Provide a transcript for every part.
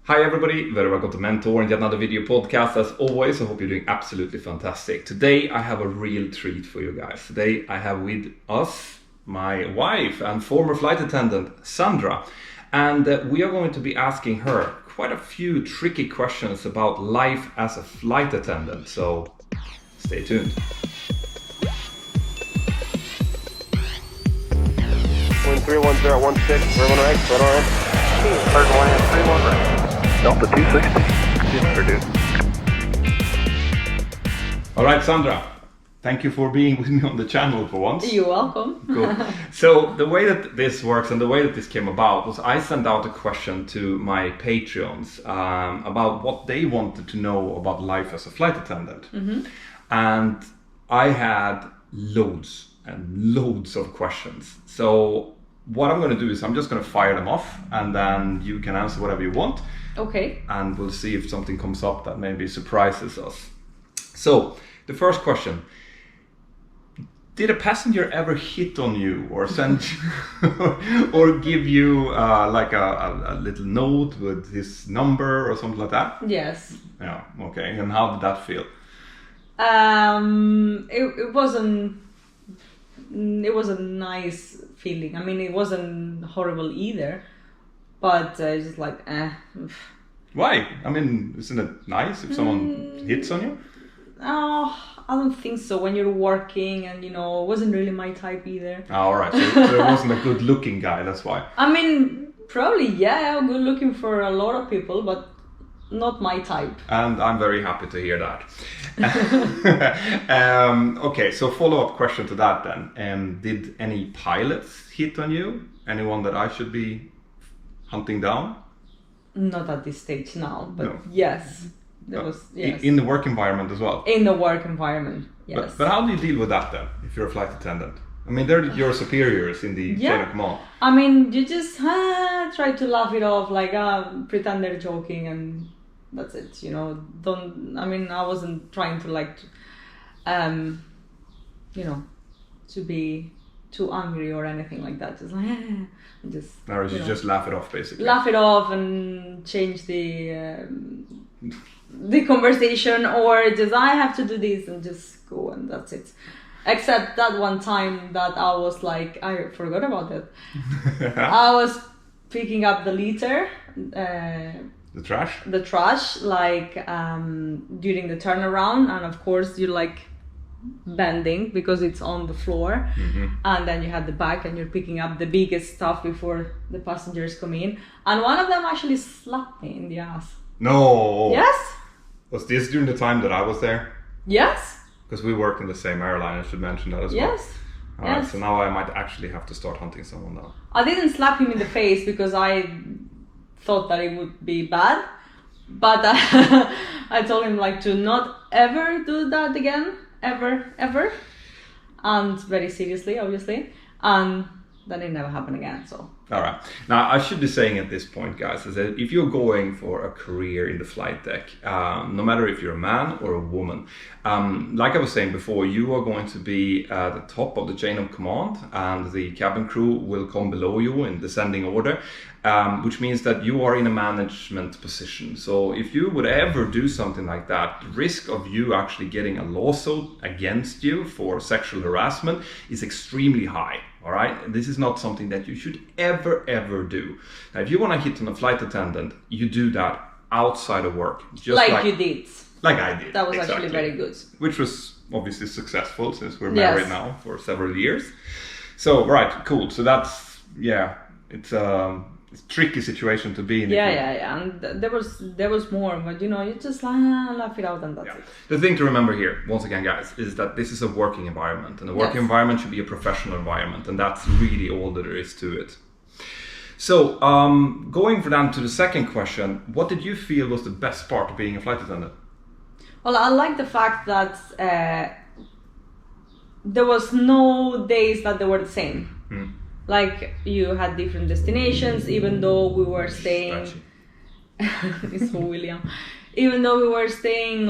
Hi everybody, very welcome to Mentor and yet another video podcast. As always, I hope you're doing absolutely fantastic. Today I have a real treat for you guys. Today I have with us my wife and former flight attendant, Sandra. And we are going to be asking her quite a few tricky questions about life as a flight attendant. So stay tuned. Wind 31016, ribbon right, right on. Third one in, 31 right. Delta 260. Produced. All right, Sandra, thank you for being with me on the channel for once. You're welcome. Cool. So the way that this works and the way that this came about was I sent out a question to my Patreons about what they wanted to know about life as a flight attendant. Mm-hmm. And I had loads and loads of questions. So what I'm going to do is I'm just going to fire them off and then you can answer whatever you want. Okay. And we'll see if something comes up that maybe surprises us. So the first question. Did a passenger ever hit on you or send or give you like a little note with his number or something like that? Yes. Yeah, okay. And how did that feel? It wasn't. It was a nice feeling. I mean, it wasn't horrible either, but just like, Why? I mean, isn't it nice if someone hits on you? Oh, I don't think so. When you're working and, it wasn't really my type either. Oh, all right. So it wasn't a good looking guy, that's why. I mean, probably, yeah, good looking for a lot of people, but not my type. And I'm very happy to hear that. Okay, so follow-up question to that then. Did any pilots hit on you? Anyone that I should be hunting down? Not at this stage now, but No. yes. There was, yes. In the work environment as well? In the work environment, yes. But how do you deal with that then, if you're a flight attendant? I mean, they're your superiors in the chain of command. I mean, you just try to laugh it off, like pretend they're joking, and that's it. I wasn't trying to to be too angry or anything like that. Just like, Or you just laugh it off, basically. Laugh it off and change the conversation, or just I have to do this and just go, and that's it. Except that one time that I was like, I forgot about it. I was picking up the litter, the trash, like during the turnaround, and of course you're like bending because it's on the floor, and then you have the bag and you're picking up the biggest stuff before the passengers come in, and one of them actually slapped me in the ass. No. Yes. Was this during the time that I was there? Yes. Because we work in the same airline, I should mention that as well. Yes. All right, so now I might actually have to start hunting someone now. I didn't slap him in the face because I thought that it would be bad, but I told him to not ever do that again, ever, and very seriously, obviously, and then it never happened again. So. All right. Now, I should be saying at this point, guys, is that if you're going for a career in the flight deck, no matter if you're a man or a woman, like I was saying before, you are going to be at the top of the chain of command, and the cabin crew will come below you in descending order, which means that you are in a management position. So if you would ever do something like that, the risk of you actually getting a lawsuit against you for sexual harassment is extremely high. All right, this is not something that you should ever do. Now, if you want to hit on a flight attendant, you do that outside of work, just like you did. Like I did. That was actually very good. Which was obviously successful since we're married now for several years. So right, cool. So that's it's a tricky situation to be in. Yeah. And there was more, but you just laugh it out and that's it. The thing to remember here, once again, guys, is that this is a working environment, and a working environment should be a professional environment, and that's really all that there is to it. So, going down to the second question, what did you feel was the best part of being a flight attendant? Well, I like the fact that there was no days that they were the same. Like you had different destinations, even though we were staying. It's so William. Even though we were staying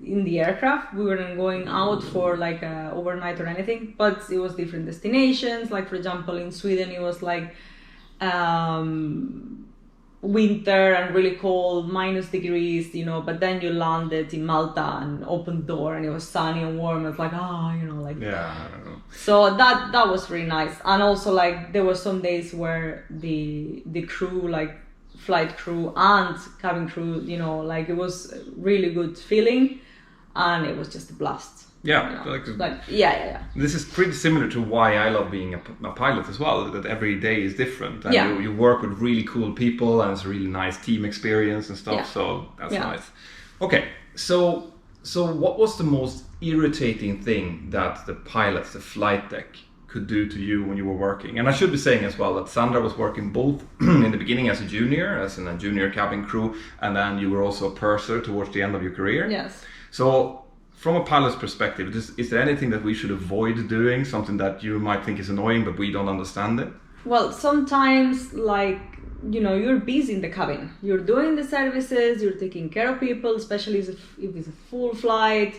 in the aircraft, we weren't going out for overnight or anything. But it was different destinations. Like for example, in Sweden, it was winter and really cold, -degrees, you know, but then you landed in Malta and opened the door and it was sunny and warm. It's like, you know, like... Yeah, I don't know. So that was really nice. And also, like, there were some days where the crew, like flight crew and cabin crew, you know, like it was a really good feeling and it was just a blast. Yeah, you know? Yeah. This is pretty similar to why I love being a pilot as well, that every day is different. And you work with really cool people and it's a really nice team experience and stuff, so that's nice. Okay, so what was the most irritating thing that the pilots, the flight deck, could do to you when you were working? And I should be saying as well that Sandra was working both in the beginning as a junior, as in a junior cabin crew, and then you were also a purser towards the end of your career. Yes. So from a pilot's perspective, is there anything that we should avoid doing, something that you might think is annoying but we don't understand it? Well, sometimes, like, you know, you're busy in the cabin. You're doing the services, you're taking care of people, especially if it's a full flight.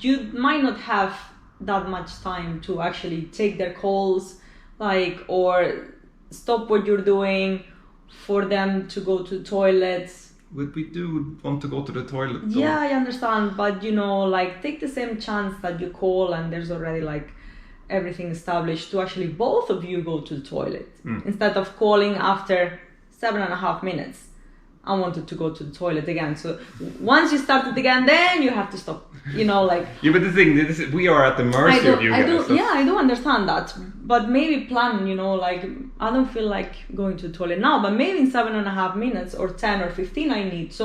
You might not have that much time to actually take their calls, like, or stop what you're doing for them to go to the toilets. But we do want to go to the toilet. Yeah, I understand, but you know, like, take the same chance that you call and there's already like everything established to actually both of you go to the toilet instead of calling after 7.5 minutes. I wanted to go to the toilet again. So once you start it again, then you have to stop. You know, like... Yeah, but the thing is, we are at the mercy of you guys. I do understand that. But maybe plan, you know, like, I don't feel like going to the toilet now, but maybe in 7.5 minutes or 10 or 15 I need. So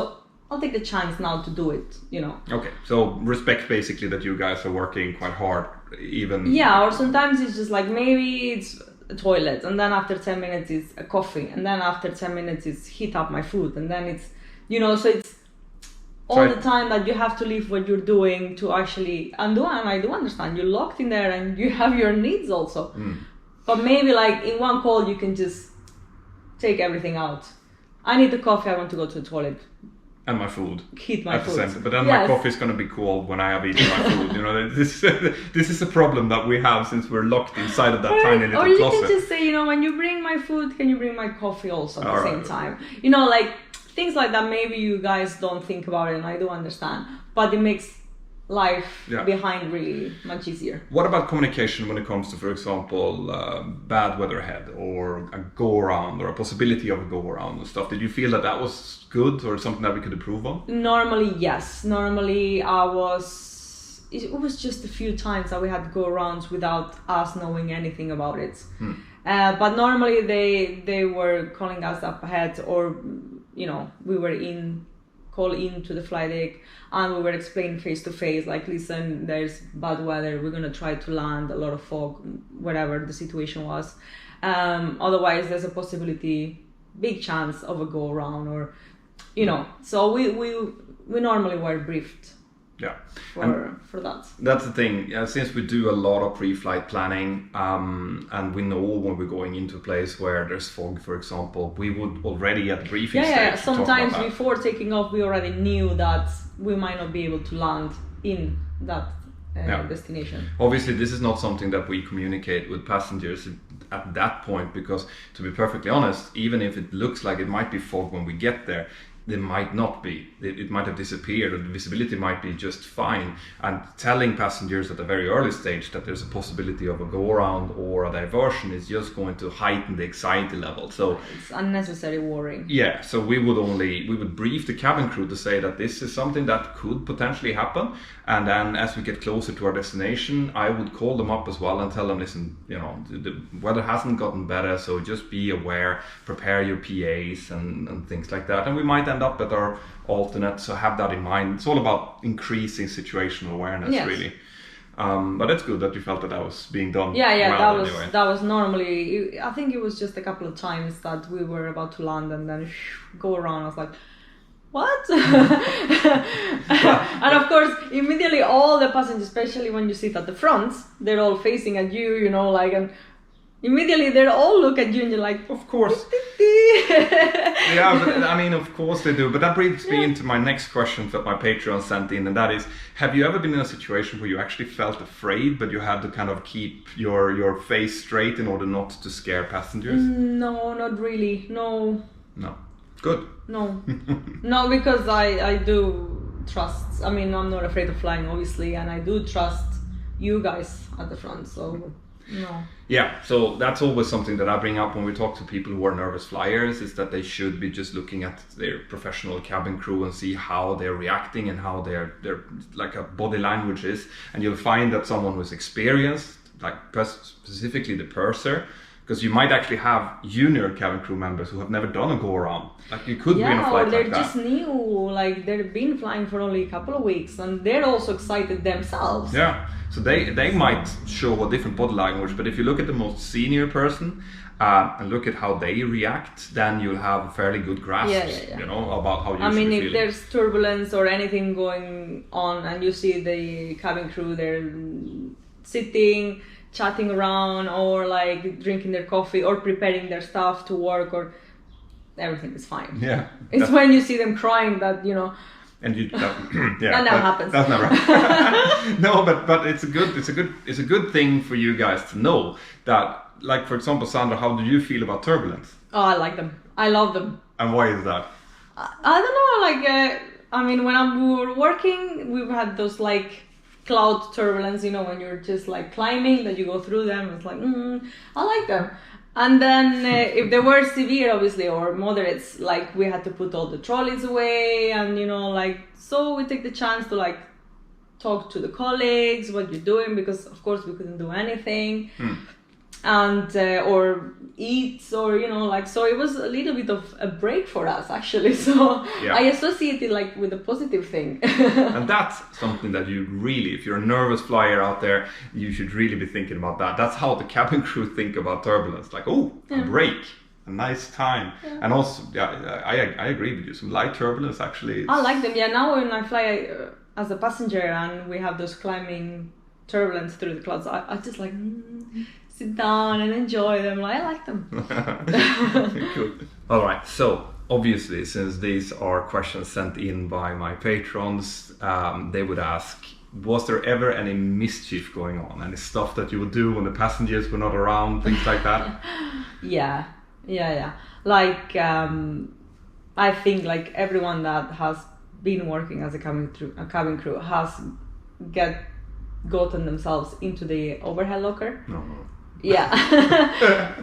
I'll take the chance now to do it, you know. Okay, so respect basically that you guys are working quite hard, even... Yeah, or sometimes it's just like, maybe it's a toilet, and then after 10 minutes it's a coffee, and then after 10 minutes it's heat up my food, and then it's, you know, so it's all the time that you have to leave what you're doing to actually undo. And I do understand, you're locked in there and you have your needs also. But maybe like in one call you can just take everything out. I need the coffee, I want to go to the toilet. And my food. Heat my food. Center. But then my coffee is going to be cold when I have eaten my food. You know, this is a problem that we have since we're locked inside of that tiny little closet. Or you can just say, you know, when you bring my food, can you bring my coffee also at the same time? You know, like things like that. Maybe you guys don't think about it, and I do understand. But it makes life behind really much easier. What about communication when it comes to, for example, bad weather ahead or a go around or a possibility of a go around and stuff? Did you feel that was good or something that we could improve on? Normally, yes. Normally, it was just a few times that we had go arounds without us knowing anything about it. But normally they were calling us up ahead, or you know, we were call into the flight deck and we were explaining face to face, like, listen, there's bad weather, we're gonna try to land, a lot of fog, whatever the situation was. Otherwise there's a possibility, big chance of a go around, or you know, so we normally were briefed. Yeah, for that. That's the thing. Since we do a lot of pre-flight planning, and we know when we're going into a place where there's fog, for example, we would already at the briefing stage. Yeah. Sometimes before taking off, we already knew that we might not be able to land in that destination. Obviously, this is not something that we communicate with passengers at that point, because to be perfectly honest, even if it looks like it might be fog when we get there, there might not be. It might have disappeared, or the visibility might be just fine. And telling passengers at a very early stage that there's a possibility of a go-around or a diversion is just going to heighten the anxiety level. So it's unnecessary worrying. Yeah, so we would brief the cabin crew to say that this is something that could potentially happen. And then as we get closer to our destination, I would call them up as well and tell them, listen, you know, the weather hasn't gotten better, so just be aware, prepare your PAs and things like that. And we might end up at our alternate, so have that in mind. It's all about increasing situational awareness, really. But it's good that you felt that was being done. That was normally, I think it was just a couple of times that we were about to land and then go around. I was like, what? And of course, immediately all the passengers, especially when you sit at the front, they're all facing at you, you know, like, and immediately they all look at you and you're like, of course. Yeah, but I mean, of course they do. But that brings me into my next question that my Patreon sent in, and that is: have you ever been in a situation where you actually felt afraid, but you had to kind of keep your face straight in order not to scare passengers? No, not really. No. No. Good. No. No, because I do trust. I mean, I'm not afraid of flying, obviously, and I do trust you guys at the front. So no. Yeah, so that's always something that I bring up when we talk to people who are nervous flyers, is that they should be just looking at their professional cabin crew and see how they're reacting and how their like a body language is. And you'll find that someone who's experienced, like specifically the purser, because you might actually have junior cabin crew members who have never done a go-around. Like you could be in a flight like that. Yeah, they're just new, like they've been flying for only a couple of weeks and they're also excited themselves. Yeah, so they might show a different body language, but if you look at the most senior person and look at how they react, then you'll have a fairly good grasp, you know, about how you should be feeling. If there's turbulence or anything going on and you see the cabin crew, they're sitting, chatting around, or like drinking their coffee or preparing their stuff to work, or everything is fine. Yeah, it's when you see them crying that, you know. And you, that never happens. That's never. No, but it's a good thing for you guys to know that. Like for example, Sandra, how do you feel about turbulence? Oh, I like them. I love them. And why is that? I don't know. Like I mean, when we were working, we've had those like cloud turbulence, you know, when you're just like climbing, that you go through them. It's like, I like them. And then if they were severe, obviously, or moderates, like we had to put all the trolleys away, and you know, like, so we take the chance to like talk to the colleagues, what you're doing, because of course we couldn't do anything. And or eat, or you know, like, so it was a little bit of a break for us actually. So I associate it like with a positive thing. And that's something that you really, if you're a nervous flyer out there, you should really be thinking about that. That's how the cabin crew think about turbulence. Like, a break, a nice time. And also, I agree with you. Some light turbulence actually. I like them. Yeah, now when I fly as a passenger and we have those climbing turbulence through the clouds, I just like sit down and enjoy them. I like them. Good. All right. So obviously, since these are questions sent in by my patrons, they would ask, was there ever any mischief going on? Any stuff that you would do when the passengers were not around, things like that? Yeah. Like, I think like everyone that has been working as a cabin crew has gotten themselves into the overhead locker. No. Yeah.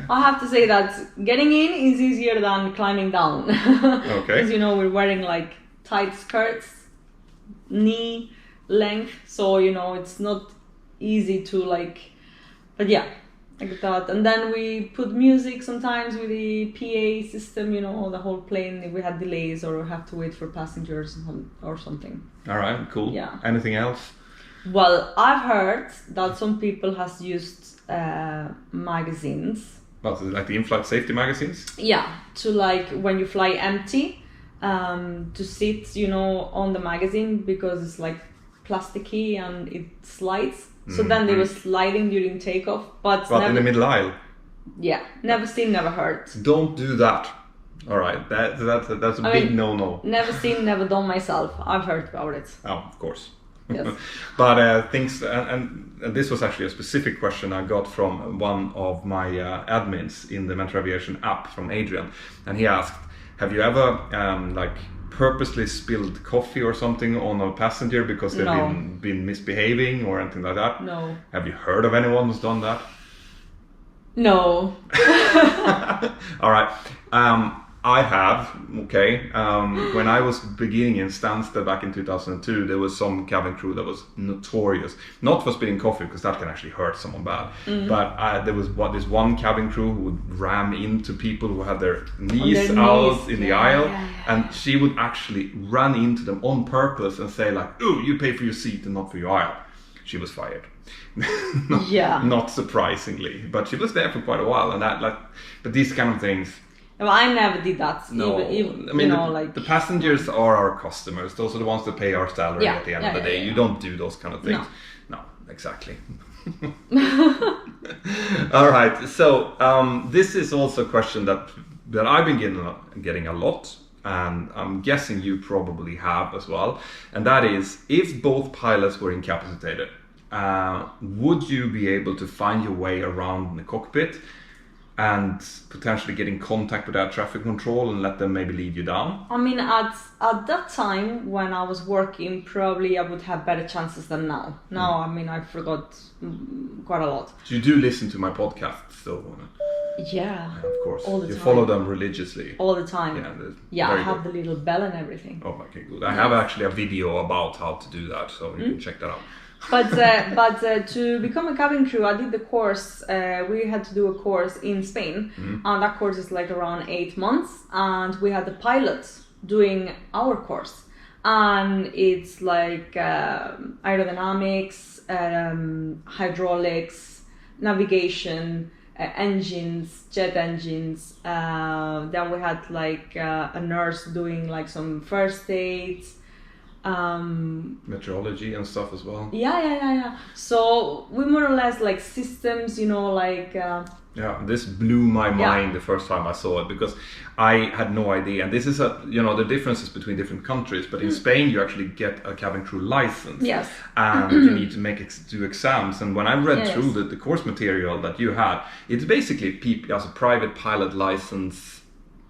I have to say that getting in is easier than climbing down. Okay. Because, you know, we're wearing like tight skirts, knee length, so, you know, it's not easy to like, but yeah, like that. And then we put music sometimes with the PA system, you know, the whole plane, if we had delays or have to wait for passengers or something. All right, cool. Yeah. Anything else? Well, I've heard that some people has used magazines. What, like the in-flight safety magazines? Yeah, to like when you fly empty, to sit, you know, on the magazine, because it's like plasticky and it slides. So then they were sliding during takeoff, but never, in the middle aisle. Yeah, never seen, never heard. Don't do that. All right, that's a big no-no. Never seen, never done myself. I've heard about it. Oh, of course. Yes. But things, and this was actually a specific question I got from one of my admins in the Mentor Aviation app, from Adrian, and he asked, have you ever like purposely spilled coffee or something on a passenger because they've been misbehaving or anything like that? No. Have you heard of anyone who's done that? No. All right. I have, okay. When I was beginning in Stansted back in 2002, there was some cabin crew that was notorious, not for spilling coffee, because that can actually hurt someone bad, but there was this one cabin crew who would ram into people who had their knees out in the aisle, and she would actually run into them on purpose and say like, "Oh, you pay for your seat and not for your aisle." She was fired. Not surprisingly, but she was there for quite a while, and but these kind of things. Well, I never did that. No, even, I mean, you know, like, the passengers are our customers. Those are the ones that pay our salary at the end of the day. You don't do those kind of things. No, exactly. All right. So this is also a question that that I've been getting a lot, and I'm guessing you probably have as well, and that is, if both pilots were incapacitated, would you be able to find your way around in the cockpit and potentially get in contact with air traffic control and let them maybe lead you down? I mean, at that time when I was working, probably I would have better chances than now. Now, I mean, I forgot quite a lot. So you do listen to my podcasts, though? Yeah, of course. All the time. You follow them religiously? All the time. Yeah, I have the little bell and everything. Oh, okay, good. I have actually a video about how to do that, so you can check that out. But to become a cabin crew, I did the course. We had to do a course in Spain, and that course is like around 8 months. And we had the pilots doing our course, and it's like aerodynamics, hydraulics, navigation, engines, jet engines. Then we had like a nurse doing like some first aids. Meteorology and stuff as well. Yeah. So we more or less like systems, like. Yeah, this blew my mind the first time I saw it, because I had no idea. And this is the differences between different countries. But in Spain, you actually get a cabin crew license. Yes. And you need to do exams. And when I read through the course material that you had, it's basically as a private pilot license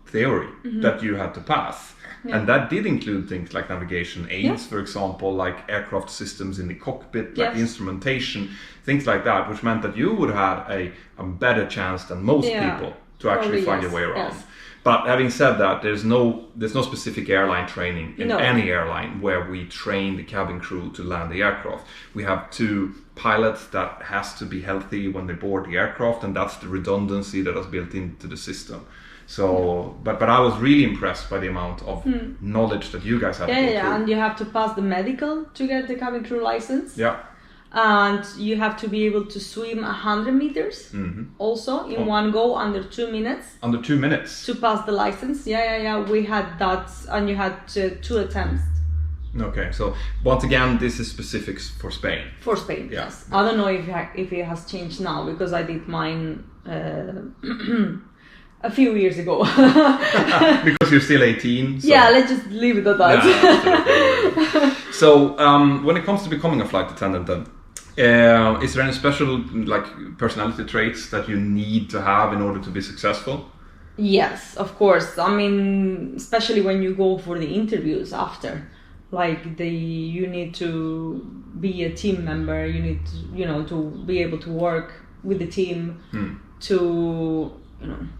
theory that you had to pass. Yeah. And that did include things like navigation aids, for example, like aircraft systems in the cockpit, like instrumentation, things like that, which meant that you would have a better chance than most people to actually find your way around. Yes. But having said that, there's no specific airline training in any airline where we train the cabin crew to land the aircraft. We have 2 pilots that has to be healthy when they board the aircraft, and that's the redundancy that is built into the system. So, but I was really impressed by the amount of knowledge that you guys have. Yeah, and you have to pass the medical to get the cabin crew license. Yeah. And you have to be able to swim 100 meters also in one go under 2 minutes. Under 2 minutes? To pass the license. Yeah. We had that, and you had 2 attempts. Okay, so once again, this is specifics for Spain. For Spain, yes. I don't know if it has changed now, because I did mine a few years ago. Because you're still 18. So. Yeah, let's just leave it at that. Yeah, so when it comes to becoming a flight attendant, then is there any special personality traits that you need to have in order to be successful? Yes, of course. I mean, especially when you go for the interviews after, you need to be a team member. You need to, to be able to work with the team, to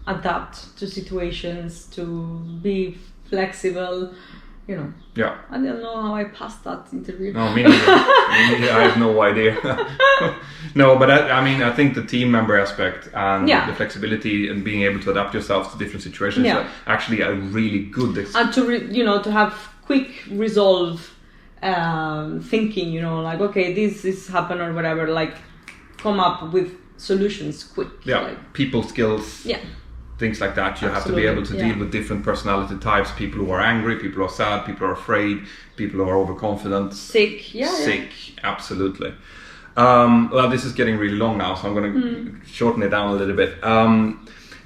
adapt to situations, to be flexible. Yeah. I don't know how I passed that interview. No, me neither. I have no idea. No, but I think the team member aspect and the flexibility and being able to adapt yourself to different situations are actually a really good and to have quick resolve thinking, okay, this is happen or whatever, come up with solutions quick. Yeah, people skills. Yeah. Things like that. You have to be able to deal with different personality types. People who are angry, people who are sad, people who are afraid, people who are overconfident. Sick. Absolutely. Well, this is getting really long now, so I'm going to shorten it down a little bit.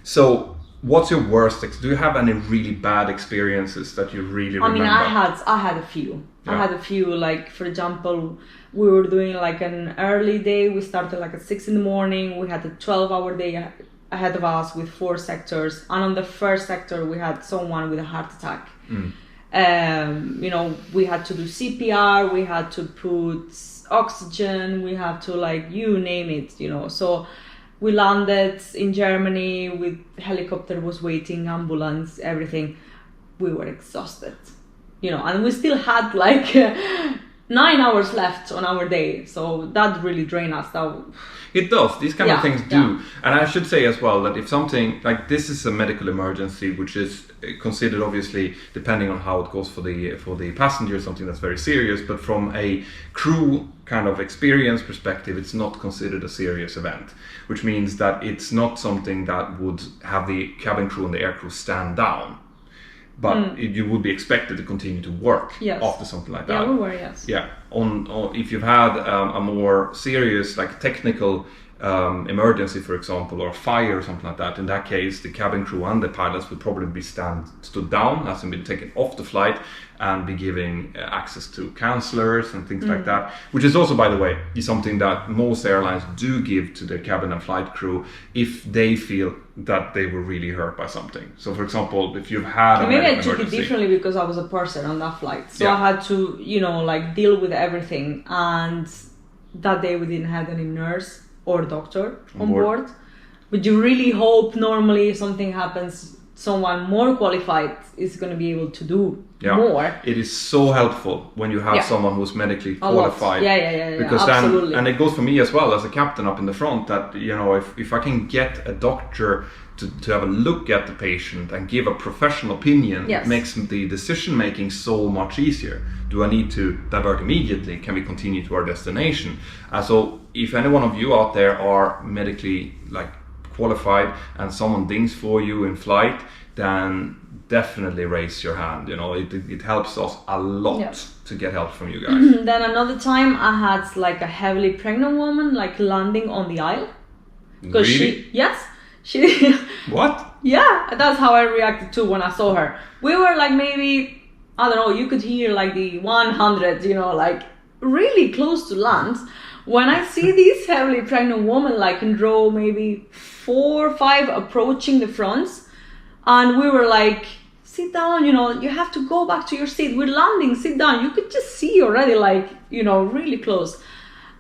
So what's your worst? Do you have any really bad experiences that you really remember? I had a few. Yeah. I had a few, for example, we were doing an early day. We started at 6 a.m. We had a 12-hour day ahead of us with 4 sectors, and on the first sector we had someone with a heart attack. We had to do CPR, we had to put oxygen, we had to you name it, so we landed in Germany with helicopter was waiting, ambulance, everything. We were exhausted, and we still had 9 hours left on our day, so that really drained us. It does. These kind of things do. And I should say as well that if something this is a medical emergency, which is considered, obviously, depending on how it goes for the passenger, something that's very serious, but from a crew kind of experience perspective, it's not considered a serious event, which means that it's not something that would have the cabin crew and the air crew stand down. But you would be expected to continue to work after something like that. Yeah, we were, yes. Yeah. On if you've had a more serious, technical emergency, for example, or fire or something like that, in that case, the cabin crew and the pilots would probably be stood down, as in be taken off the flight, and be giving access to counselors and things like that, which is also, by the way, is something that most airlines do give to their cabin and flight crew if they feel that they were really hurt by something. So, for example, if you've had a maybe I medical took it emergency, differently because I was a person on that flight, so Yeah. I had to, you know, like deal with everything. And that day we didn't have any nurse or doctor on board. But you really hope normally if something happens, someone more qualified is going to be able to do more. It is so helpful when you have someone who's medically qualified. Because absolutely. then, and it goes for me as well as a captain up in the front, that, you know, if I can get a doctor to have a look at the patient and give a professional opinion, it makes the decision making so much easier. Do I need to divert immediately? Can we continue to our destination? So if any one of you out there are medically qualified and someone dings for you in flight, then definitely raise your hand. You know, it helps us a lot to get help from you guys. Then another time I had like a heavily pregnant woman landing on the aisle. Really? She What? Yeah, that's how I reacted too when I saw her. We were like maybe, I don't know, you could hear like the 100, you know, like really close to land. When I see this heavily pregnant woman like in row maybe 4 or 5 approaching the fronts, and we were like, sit down, you know, you have to go back to your seat. We're landing, sit down. You could just see already like, you know, really close.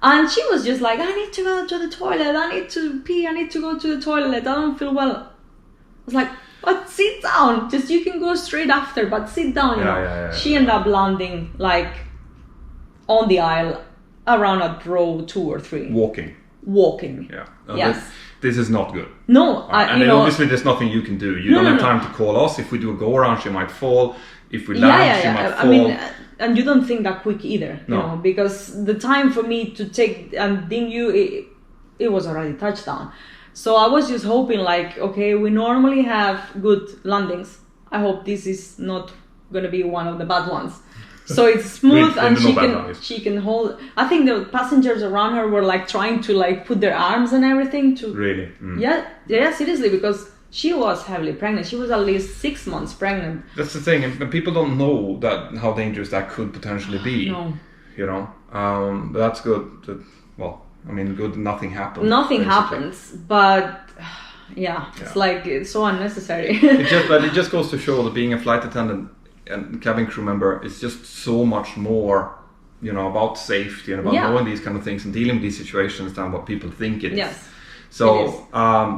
And she was just like, I need to go to the toilet. I need to pee. I need to go to the toilet. I don't feel well. I was like, but sit down. Just you can go straight after, but sit down, you know. She ended up landing like on the aisle around at row 2 or 3. Walking. Yeah. Yes. This is not good. No. And then obviously there's nothing you can do. You don't have time to call us. If we do a go around, she might fall. If we land, she might fall. I mean, and you don't think that quick either, you know, because the time for me to take and ding you, it was already touchdown. So I was just hoping like, okay, we normally have good landings. I hope this is not going to be one of the bad ones. So it's smooth and she can hold. I think the passengers around her were like trying to like put their arms and everything to. Really? Yeah, seriously, because she was heavily pregnant. She was at least 6 months pregnant. That's the thing, and people don't know that how dangerous that could potentially be. No. You know, but that's good. Well, I mean, good. Nothing happens. Nothing happens, but it's like it's so unnecessary. it just goes to show that being a flight attendant and cabin crew member is just so much more, you know, about safety and about knowing these kind of things and dealing with these situations than what people think it is. Yes. So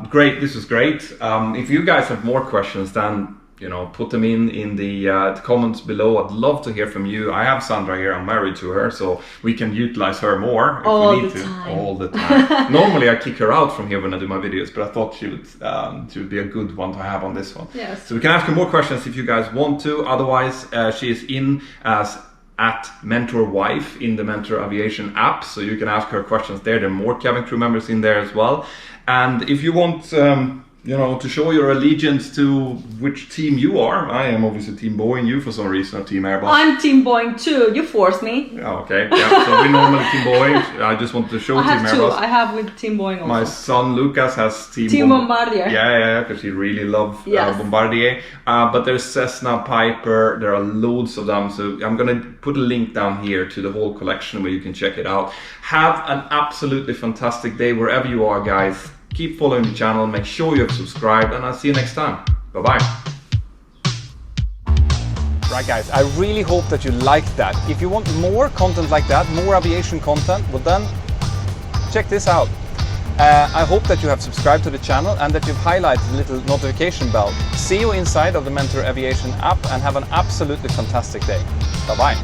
great, this was great. If you guys have more questions, then, you know, put them in the comments below. I'd love to hear from you. I have Sandra here. I'm married to her, so we can utilize her more if we need to. All the time. Normally I kick her out from here when I do my videos, but I thought she would be a good one to have on this one. Yes. So we can ask her more questions if you guys want to. Otherwise, she is in as @Mentor Wife in the Mentor Aviation app, so you can ask her questions there. There are more cabin crew members in there as well. And if you want, you know, to show your allegiance to which team you are, I am obviously Team Boeing. You, for some reason, are Team Airbus. I'm Team Boeing too. You forced me. Oh, okay. Yeah. So we're normally Team Boeing. I just wanted to show Team Airbus. I have with Team Boeing also. My son Lucas has Team Bombardier. Yeah, because he really loves Bombardier. But there's Cessna, Piper, there are loads of them. So I'm going to put a link down here to the whole collection where you can check it out. Have an absolutely fantastic day wherever you are, guys. Keep following the channel, make sure you have subscribed, and I'll see you next time. Bye-bye. Right, guys, I really hope that you liked that. If you want more content like that, more aviation content, well then, check this out. I hope that you have subscribed to the channel and that you've highlighted the little notification bell. See you inside of the Mentor Aviation app and have an absolutely fantastic day. Bye-bye.